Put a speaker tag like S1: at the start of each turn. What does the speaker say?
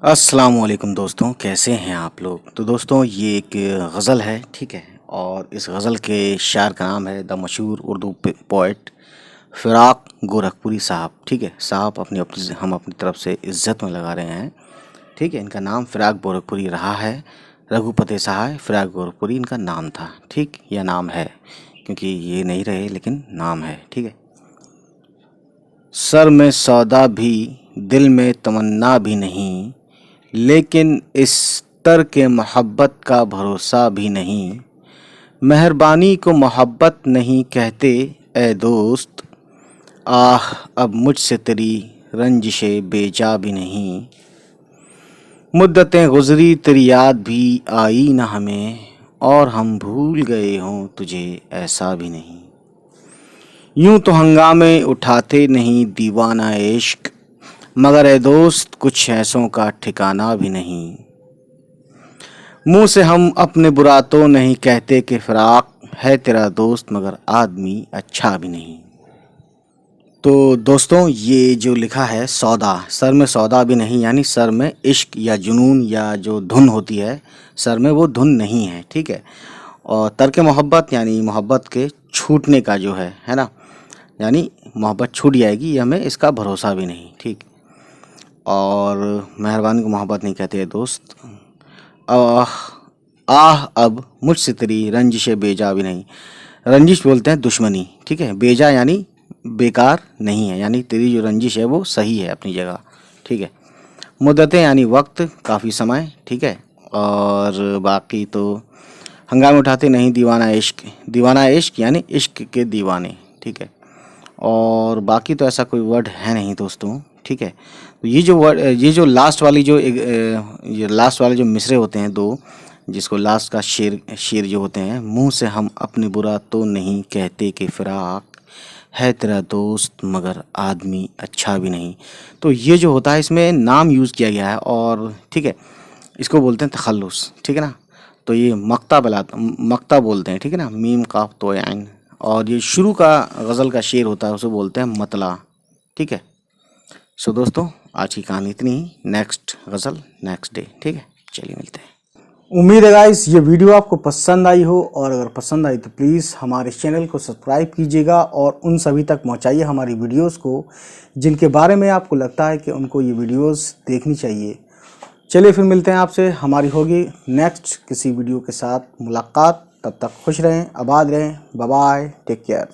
S1: अस्सलाम वालेकुम दोस्तों, कैसे हैं आप लोग। तो दोस्तों ये एक गज़ल है, ठीक है। और इस गज़ल के शायर का नाम है द मशहूर उर्दू पोइट फ़िराक गोरखपुरी साहब, ठीक है। साहब हम अपनी तरफ से इज़्ज़त में लगा रहे हैं, ठीक है। इनका नाम फ़िराक गोरखपुरी रहा है। रघुपति सहाय फ़िराक गोरखपुरी इनका नाम था, ठीक, या नाम है, क्योंकि ये नहीं रहे लेकिन नाम है, ठीक है। सर में सौदा भी दिल में तमन्ना भी नहीं, लेकिन इस तर के मोहब्बत का भरोसा भी नहीं। मेहरबानी को मोहब्बत नहीं कहते ए दोस्त, आह अब मुझसे तेरी रंजिशें बेजा भी नहीं। मुद्दतें गुज़री तेरी याद भी आई न हमें, और हम भूल गए हों तुझे ऐसा भी नहीं। यूं तो हंगामे उठाते नहीं दीवाना इश्क, मगर ए दोस्त कुछ ऐसों का ठिकाना भी नहीं। मुंह से हम अपने बुरा तो नहीं कहते कि फ़िराक है तेरा दोस्त, मगर आदमी अच्छा भी नहीं। तो दोस्तों ये जो लिखा है सौदा, सर में सौदा भी नहीं, यानी सर में इश्क या जुनून या जो धुन होती है सर में, वो धुन नहीं है, ठीक है। और तर्क मोहब्बत यानी मोहब्बत के छूटने का जो है ना, यानी मोहब्बत छूट जाएगी, ये हमें इसका भरोसा भी नहीं, ठीक। और मेहरबानी को मोहब्बत नहीं कहते दोस्त, आह आह अब मुझसे तेरी रंजिश बेजा भी नहीं। रंजिश बोलते हैं दुश्मनी, ठीक है। बेजा यानी बेकार नहीं है, यानी तेरी जो रंजिश है वो सही है अपनी जगह, ठीक है। मुद्दतें यानी वक्त, काफ़ी समय, ठीक है। और बाकी तो हंगामे उठाते नहीं दीवाना इश्क यानी इश्क के दीवाने, ठीक है। और बाकी तो ऐसा कोई वर्ड है नहीं दोस्तों, ठीक है। तो ये जो लास्ट वाली ये लास्ट वाले जो मिसरे होते हैं दो, जिसको लास्ट का शेर जो होते हैं, मुंह से हम अपने बुरा तो नहीं कहते कि फ़िराक है तेरा दोस्त, मगर आदमी अच्छा भी नहीं। तो ये जो होता है इसमें नाम यूज़ किया गया है, और ठीक है, इसको बोलते हैं तखल्लुस, ठीक है ना। तो ये मक्ता बोलते हैं, ठीक है ना, मीम काफ तो आइन। और ये शुरू का गज़ल का शेर होता है, उसे बोलते हैं मतला, ठीक है। सो दोस्तों आज की कहानी इतनी ही। नेक्स्ट गज़ल नेक्स्ट डे, ठीक है। चलिए मिलते हैं। उम्मीद है गाइस ये वीडियो आपको पसंद आई हो, और अगर पसंद आई तो प्लीज़ हमारे चैनल को सब्सक्राइब कीजिएगा और उन सभी तक पहुंचाइए हमारी वीडियोस को जिनके बारे में आपको लगता है कि उनको ये वीडियोस देखनी चाहिए। चलिए फिर मिलते हैं आपसे, हमारी होगी नेक्स्ट किसी वीडियो के साथ मुलाकात। तब तक खुश रहें, आबाद रहें, बाय बाय, टेक केयर।